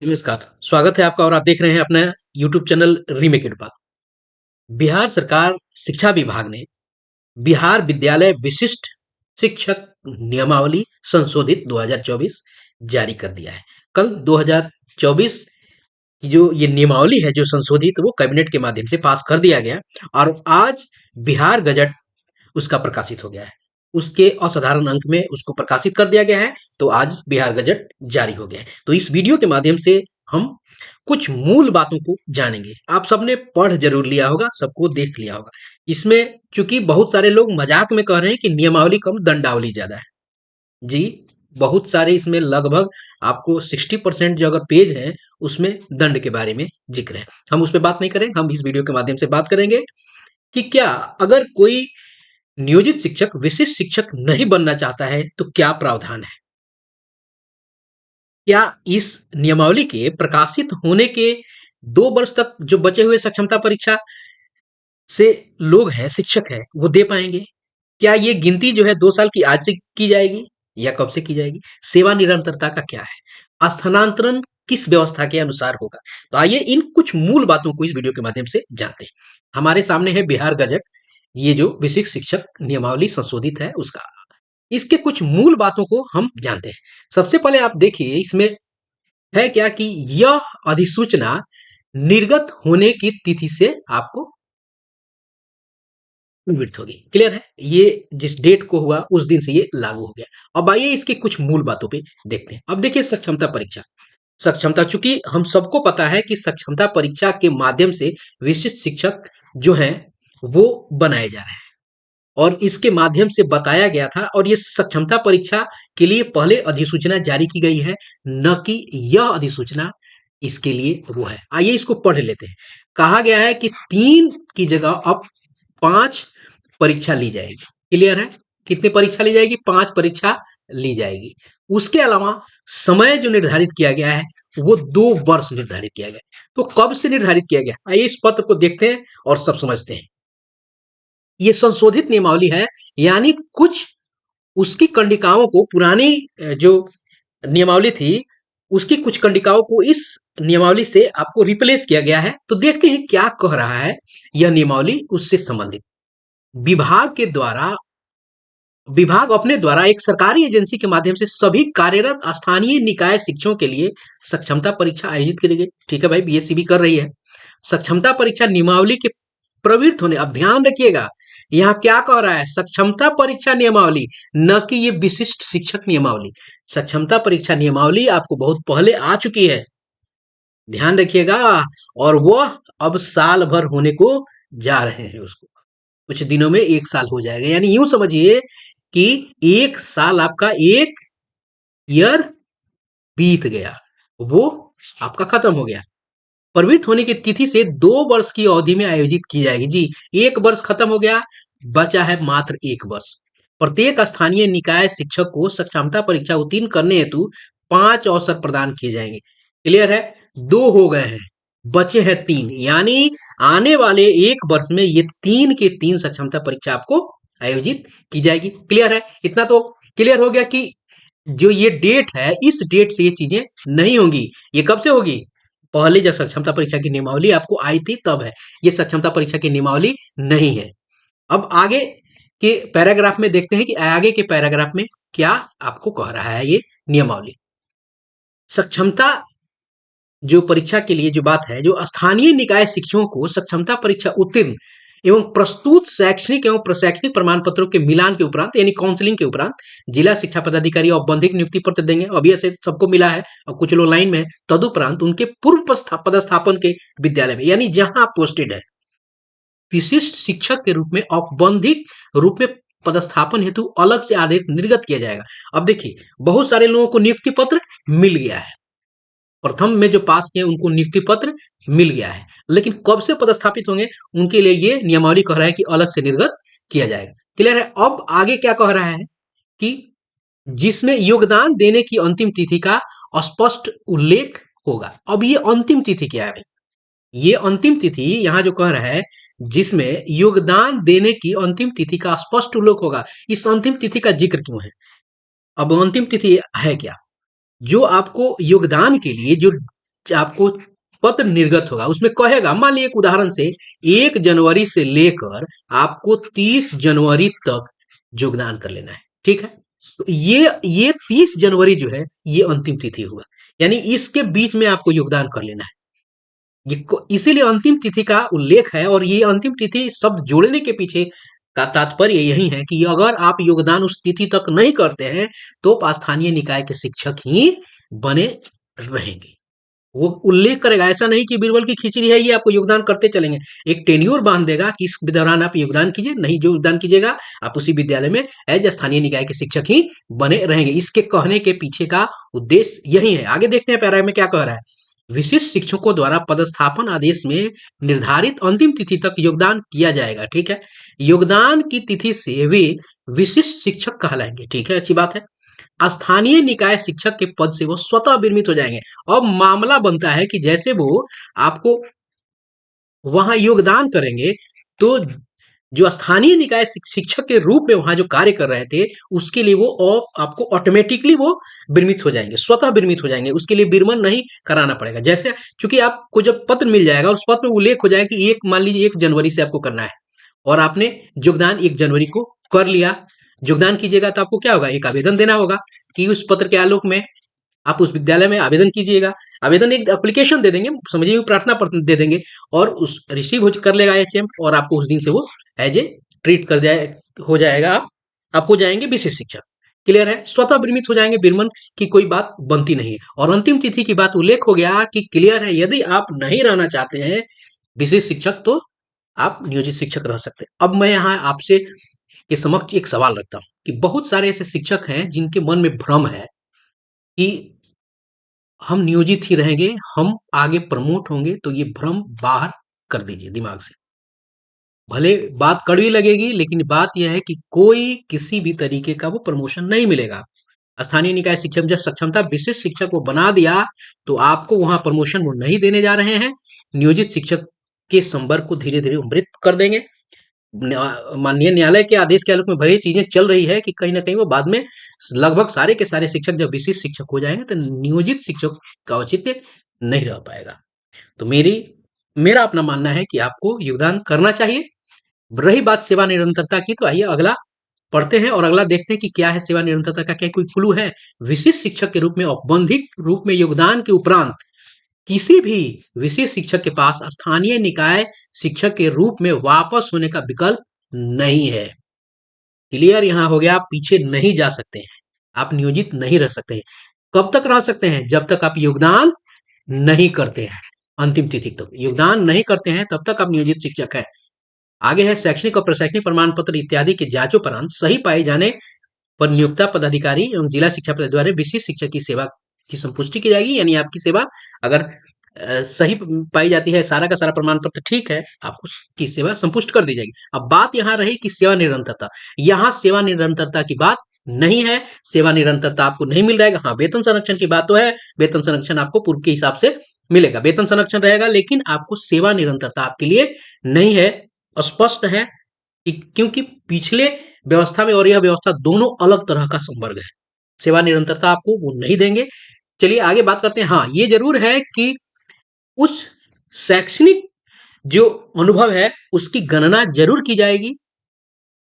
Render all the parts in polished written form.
नमस्कार, स्वागत है आपका और आप देख रहे हैं अपना यूट्यूब चैनल रीमेक एडुपा। बिहार सरकार शिक्षा विभाग ने बिहार विद्यालय विशिष्ट शिक्षक नियमावली संशोधित 2024 जारी कर दिया है। कल 2024 की जो ये नियमावली है जो संशोधित वो कैबिनेट के माध्यम से पास कर दिया गया और आज बिहार गजट उसका प्रकाशित हो गया है। उसके असाधारण अंक में उसको प्रकाशित कर दिया गया है, तो आज बिहार गजट जारी हो गया है। तो इस वीडियो के माध्यम से हम कुछ मूल बातों को जानेंगे। आप सबने पढ़ जरूर लिया होगा, सबको देख लिया होगा। इसमें चूंकि बहुत सारे लोग मजाक में कह रहे हैं कि नियमावली कम दंडावली ज्यादा है। जी, बहुत सारे इसमें लगभग आपको 60% जो अगर पेज है उसमें दंड के बारे में जिक्र है। हम उस पर बात नहीं करेंगे, हम इस वीडियो के माध्यम से बात करेंगे कि क्या अगर कोई नियोजित शिक्षक विशिष्ट शिक्षक नहीं बनना चाहता है तो क्या प्रावधान है। क्या इस नियमावली के प्रकाशित होने के 2 वर्ष तक जो बचे हुए सक्षमता परीक्षा से लोग हैं, शिक्षक है, वो दे पाएंगे। क्या ये गिनती जो है 2 साल की आज से की जाएगी या कब से की जाएगी। सेवा निरंतरता का क्या है, स्थानांतरण किस व्यवस्था के अनुसार होगा। तो आइए इन कुछ मूल बातों को इस वीडियो के माध्यम से जानते हैं। हमारे सामने है बिहार गजट, ये जो विशिष्ट शिक्षक नियमावली संशोधित है उसका, इसके कुछ मूल बातों को हम जानते हैं। सबसे पहले आप देखिए इसमें है क्या कि यह अधिसूचना निर्गत होने की तिथि से आपको निवृत्त होगी। क्लियर है, ये जिस डेट को हुआ उस दिन से ये लागू हो गया। अब आइए इसके कुछ मूल बातों पे देखते हैं। अब देखिए सक्षमता परीक्षा, सक्षमता चूंकि हम सबको पता है कि सक्षमता परीक्षा के माध्यम से विशिष्ट शिक्षक जो हैं वो बनाए जा रहे हैं और इसके माध्यम से बताया गया था और ये सक्षमता परीक्षा के लिए पहले अधिसूचना जारी की गई है, न कि यह अधिसूचना इसके लिए वो है। आइए इसको पढ़ लेते हैं। कहा गया है कि 3 की जगह अब 5 परीक्षा ली जाएगी। क्लियर है, कितनी परीक्षा ली जाएगी, 5 परीक्षा ली जाएगी। उसके अलावा समय जो निर्धारित किया गया है वो 2 वर्ष निर्धारित किया गया है। तो कब से निर्धारित किया गया, आइए इस पत्र को देखते हैं और सब समझते हैं। ये संशोधित नियमावली है, यानी कुछ उसकी कंडिकाओं को पुरानी जो नियमावली थी उसकी कुछ कंडिकाओं को इस नियमावली से आपको रिप्लेस किया गया है। तो देखते हैं क्या कह रहा है यह नियमावली उससे संबंधित। विभाग के द्वारा, विभाग अपने द्वारा एक सरकारी एजेंसी के माध्यम से सभी कार्यरत स्थानीय निकाय शिक्षकों के लिए सक्षमता परीक्षा आयोजित करेगी। ठीक है भाई, बीएससी भी कर रही है। सक्षमता परीक्षा नियमावली के प्रवृत्त होने, अब ध्यान रखिएगा यहाँ क्या कह रहा है, सक्षमता परीक्षा नियमावली, न कि ये विशिष्ट शिक्षक नियमावली। सक्षमता परीक्षा नियमावली आपको बहुत पहले आ चुकी है, ध्यान रखिएगा, और वह अब साल भर होने को जा रहे हैं। उसको कुछ दिनों में 1 साल हो जाएगा, यानी यूं समझिए कि 1 साल आपका, एक ईयर बीत गया, वो आपका खत्म हो गया। प्रवृत्त होने की तिथि से 2 वर्ष की अवधि में आयोजित की जाएगी। जी, 1 वर्ष खत्म हो गया, बचा है मात्र 1 वर्ष। प्रत्येक स्थानीय निकाय शिक्षक को सक्षमता परीक्षा उत्तीर्ण करने हेतु 5 अवसर प्रदान किए जाएंगे। क्लियर है, 2 हो गए हैं, बचे हैं 3, यानी आने वाले 1 वर्ष में ये 3 के 3 सक्षमता परीक्षा आपको आयोजित की जाएगी। क्लियर है, इतना तो क्लियर हो गया कि जो ये डेट है इस डेट से ये चीजें नहीं होंगी। ये कब से होगी, पहले जब सक्षमता परीक्षा की नियमावली आपको आई थी तब है, ये सक्षमता परीक्षा की नियमावली नहीं है। अब आगे के पैराग्राफ में देखते हैं कि आगे के पैराग्राफ में क्या आपको कह रहा है ये नियमावली। सक्षमता जो परीक्षा के लिए जो बात है, जो स्थानीय निकाय शिक्षकों को सक्षमता परीक्षा उत्तीर्ण एवं प्रस्तुत शैक्षणिक एवं प्रशैक्षणिक प्रमाण पत्रों के मिलान के उपरांत, यानी काउंसलिंग के उपरांत जिला शिक्षा पदाधिकारी औपबंधिक नियुक्ति पत्र देंगे। अभी ऐसे सबको मिला है और कुछ लोग लाइन में है। तदुपरांत उनके पूर्व पदस्थापन के विद्यालय में, यानी जहां आप पोस्टेड है, विशिष्ट शिक्षक के रूप में औपबंधिक रूप में पदस्थापन हेतु अलग से आदेश निर्गत किया जाएगा। अब देखिए बहुत सारे लोगों को नियुक्ति पत्र मिल गया है, प्रथम में जो पास किए उनको नियुक्ति पत्र मिल गया है, लेकिन कब से पदस्थापित होंगे उनके लिए ये नियमावली कह रहा है कि अलग से निर्गत किया जाएगा। क्लियर है। अब आगे क्या कह रहा है कि जिसमें योगदान देने की अंतिम तिथि का स्पष्ट उल्लेख होगा। अब ये अंतिम तिथि क्या है, ये अंतिम तिथि यहां जो कह रहा है जिसमें योगदान देने की अंतिम तिथि का स्पष्ट उल्लेख होगा, इस अंतिम तिथि का जिक्र क्यों है। अब अंतिम तिथि है क्या, जो आपको योगदान के लिए जो आपको पत्र निर्गत होगा, उसमें कहेगा, मान लीजिए एक उदाहरण से 1 जनवरी से लेकर आपको 30 जनवरी तक योगदान कर लेना है, ठीक है। तो ये 30 जनवरी जो है ये अंतिम तिथि होगा, यानी इसके बीच में आपको योगदान कर लेना है। इसीलिए अंतिम तिथि का उल्लेख है, और ये अंतिम तिथि शब्द जोड़ने के पीछे का तात्पर्य यही है कि अगर आप योगदान उस तिथि तक नहीं करते हैं तो आप स्थानीय निकाय के शिक्षक ही बने रहेंगे। वो उल्लेख करेगा, ऐसा नहीं कि बीरबल की खिचड़ी है ये आपको योगदान करते चलेंगे, एक टेन्योर बांध देगा कि इस दौरान आप योगदान कीजिए, नहीं जो योगदान कीजिएगा आप उसी विद्यालय में एज स्थानीय निकाय के शिक्षक ही बने रहेंगे। इसके कहने के पीछे का उद्देश्य यही है। आगे देखते हैं पैरा में क्या कह रहा है। विशिष्ट शिक्षकों द्वारा पदस्थापन आदेश में निर्धारित अंतिम तिथि तक योगदान किया जाएगा, ठीक है। योगदान की तिथि से वे विशिष्ट शिक्षक कहलाएंगे, ठीक है, अच्छी बात है। स्थानीय निकाय शिक्षक के पद से वो स्वतः विरमित हो जाएंगे। अब मामला बनता है कि जैसे वो आपको वहां योगदान करेंगे तो जो स्थानीय निकाय शिक्षक के रूप में वहां जो कार्य कर रहे थे उसके लिए वो आपको ऑटोमेटिकली वो विरमित हो जाएंगे, स्वतः विरमित हो जाएंगे, उसके लिए विरमण नहीं कराना पड़ेगा। जैसे चूंकि आपको जब पत्र मिल जाएगा उस पत्र में उल्लेख हो जाएगा कि एक मान लीजिए 1 जनवरी से आपको करना है और आपने योगदान 1 जनवरी को कर लिया, योगदान कीजिएगा तो आपको क्या होगा, एक आवेदन देना होगा कि उस पत्र के आलोक में आप उस विद्यालय में आवेदन कीजिएगा। आवेदन एक एप्लीकेशन दे देंगे, समझिए प्रार्थना पत्र दे देंगे, और उस रिसीव कर लेगा एचएम, और आपको उस दिन से वो एज ए ट्रीट कर जाए हो जाएगा, आप हो जाएंगे विशेष शिक्षक। क्लियर है, स्वतः विरमित हो जाएंगे, विरमण की कोई बात बनती नहीं है। और अंतिम तिथि की बात उल्लेख हो गया कि क्लियर है, यदि आप नहीं रहना चाहते हैं विशेष शिक्षक तो आप नियोजित शिक्षक रह सकते हैं। अब मैं यहाँ आपसे के समक्ष एक सवाल रखता हूँ कि बहुत सारे ऐसे शिक्षक हैं जिनके मन में भ्रम है कि हम नियोजित ही रहेंगे, हम आगे प्रमोट होंगे, तो ये भ्रम बाहर कर दीजिए दिमाग से। भले बात कड़वी लगेगी लेकिन बात यह है कि कोई किसी भी तरीके का वो प्रमोशन नहीं मिलेगा। स्थानीय निकाय शिक्षक जब सक्षमता विशिष्ट शिक्षक को बना दिया तो आपको वहां प्रमोशन वो नहीं देने जा रहे हैं, नियोजित शिक्षक के संवर्ग को धीरे धीरे मृत कर देंगे। माननीय न्यायालय के आदेश के आलोक में भरी चीजें चल रही है कि कहीं ना कहीं वो बाद में लगभग सारे के सारे शिक्षक जब विशिष्ट शिक्षक हो जाएंगे तो नियोजित शिक्षक का औचित्य नहीं रह पाएगा। तो मेरा अपना मानना है कि आपको योगदान करना चाहिए। रही बात सेवा निरंतरता की, तो आइए अगला पढ़ते हैं और अगला देखते हैं कि क्या है सेवा निरंतरता का, क्या कोई क्लू है। विशिष्ट शिक्षक के रूप में औपबंधिक रूप में योगदान के उपरांत किसी भी विशेष शिक्षक के पास स्थानीय निकाय शिक्षक के रूप में वापस होने का विकल्प नहीं है। क्लियर यहाँ हो गया, आप पीछे नहीं जा सकते हैं, आप नियोजित नहीं रह सकते हैं। कब तक रह सकते हैं, जब तक आप योगदान नहीं करते हैं, अंतिम तिथि तक योगदान नहीं करते हैं तब तक आप नियोजित शिक्षक है। आगे है शैक्षणिक और प्रशैक्षणिक प्रमाण पत्र इत्यादि के जांचोपरांत सही पाए जाने पर नियोक्ता पदाधिकारी एवं जिला शिक्षा पदाधिकारी द्वारा विशिष्ट शिक्षक की सेवा की संपुष्टि की जाएगी। यानी आपकी सेवा अगर सही पाई जाती है, सारा का सारा प्रमाण पत्र ठीक है, आपको की सेवा संपुष्ट कर दी जाएगी। अब बात यहाँ रही कि सेवा निरंतरता, यहाँ सेवा निरंतरता की बात नहीं है, सेवा निरंतरता आपको नहीं मिल जाएगा। हाँ, वेतन संरक्षण की बात तो है, वेतन संरक्षण आपको पूर्व के हिसाब से मिलेगा, वेतन संरक्षण रहेगा, लेकिन आपको सेवा निरंतरता आपके लिए नहीं है। स्पष्ट है कि क्योंकि पिछले व्यवस्था में और यह व्यवस्था दोनों अलग तरह का संवर्ग है, सेवा निरंतरता आपको वो नहीं देंगे। चलिए आगे बात करते हैं। हाँ, ये जरूर है कि उस शैक्षणिक जो अनुभव है उसकी गणना जरूर की जाएगी,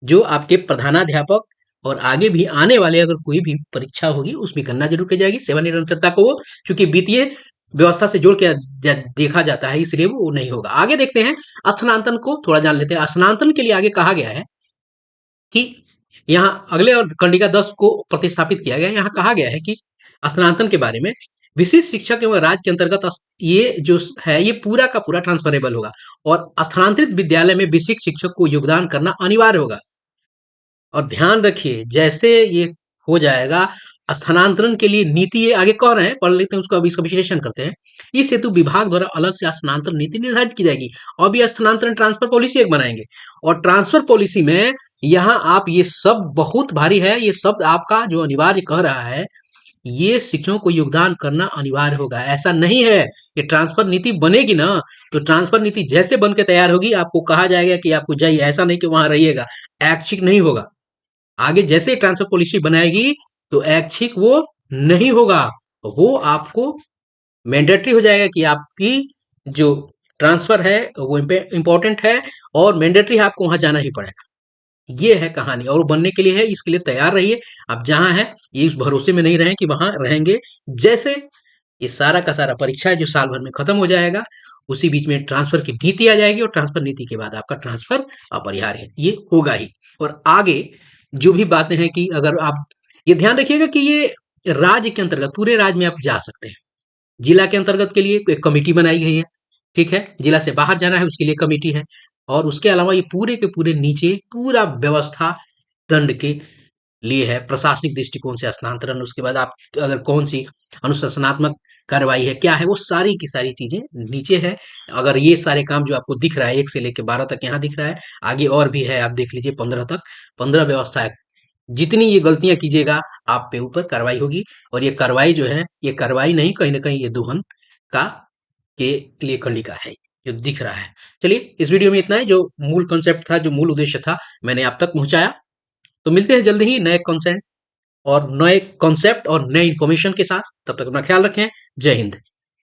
जो आपके प्रधानाध्यापक और आगे भी आने वाले अगर कोई भी परीक्षा होगी उसमें गणना जरूर की जाएगी। सेवा निरंतरता को वो चूंकि वित्तीय व्यवस्था से जोड़ के देखा जाता है इसलिए वो नहीं होगा। आगे देखते हैं, स्थानांतरण को थोड़ा जान लेते हैं। स्थानांतरण के लिए आगे कहा गया है कि यहाँ अगले और कंडिका 10 को प्रतिस्थापित किया गया। यहाँ कहा गया है कि स्थानांतरण के बारे में विशिष्ट शिक्षक एवं राज्य के अंतर्गत ये जो है ये पूरा का पूरा ट्रांसफरेबल होगा और स्थानांतरित विद्यालय में विशिष्ट शिक्षक को योगदान करना अनिवार्य होगा। और ध्यान रखिए, जैसे ये हो जाएगा स्थानांतरण के लिए नीति, ये आगे कह रहे हैं, पढ़ लेते हैं उसको, अभी इसका विश्लेषण करते हैं। इस हेतु विभाग द्वारा अलग से स्थानांतरण नीति निर्धारित की जाएगी। अब ये स्थानांतरण ट्रांसफर पॉलिसी एक बनाएंगे और ट्रांसफर पॉलिसी में यहाँ आप ये सब बहुत भारी है, ये शब्द आपका जो अनिवार्य कह रहा है, ये शिक्षकों को योगदान करना अनिवार्य होगा। ऐसा नहीं है, ये ट्रांसफर नीति बनेगी ना तो ट्रांसफर नीति जैसे बन के तैयार होगी आपको कहा जाएगा कि आपको जाइए, ऐसा नहीं कि वहां रहिएगा, ऐच्छिक नहीं होगा। आगे जैसे ट्रांसफर पॉलिसी बनाएगी तो ऐच्छिक वो नहीं होगा, वो आपको मैंडेटरी हो जाएगा कि आपकी जो ट्रांसफर है वो इम्पोर्टेंट है और मैंडेटरी है, आपको वहां जाना ही पड़ेगा। ये है कहानी और बनने के लिए है, इसके लिए तैयार रहिए। आप जहां हैं ये इस भरोसे में नहीं रहें कि वहां रहेंगे। जैसे ये सारा का सारा परीक्षा है जो साल भर में खत्म हो जाएगा, उसी बीच में ट्रांसफर की नीति आ जाएगी और ट्रांसफर नीति के बाद आपका ट्रांसफर अपरिहार्य है, ये होगा ही। और आगे जो भी बातें हैं कि अगर आप ये ध्यान रखिएगा कि ये राज्य के अंतर्गत पूरे राज्य में आप जा सकते हैं। जिला के अंतर्गत के लिए एक कमेटी बनाई गई है, ठीक है, जिला से बाहर जाना है उसके लिए कमेटी है। और उसके अलावा ये पूरे के पूरे नीचे पूरा व्यवस्था दंड के लिए है, प्रशासनिक दृष्टिकोण से स्थानांतरण, उसके बाद आप अगर कौन सी अनुशासनात्मक कार्रवाई है, क्या है, वो सारी की सारी चीजें नीचे है। अगर ये सारे काम जो आपको दिख रहा है 1 से लेके 12 तक यहाँ दिख रहा है, आगे और भी है, आप देख लीजिए 15 तक, 15 व्यवस्था है। जितनी ये गलतियां कीजिएगा आप पे ऊपर कार्रवाई होगी। और ये कार्रवाई जो है, ये कार्रवाई नहीं, कहीं ना कहीं ये दोहन का के लिए कंडिका है जो दिख रहा है। चलिए इस वीडियो में इतना है, जो मूल कॉन्सेप्ट था, जो मूल उद्देश्य था, मैंने आप तक पहुंचाया। तो मिलते हैं जल्दी ही नए कॉन्सेप्ट और नए कॉन्सेप्ट और नए इंफॉर्मेशन के साथ। तब तक अपना ख्याल रखें। जय हिंद।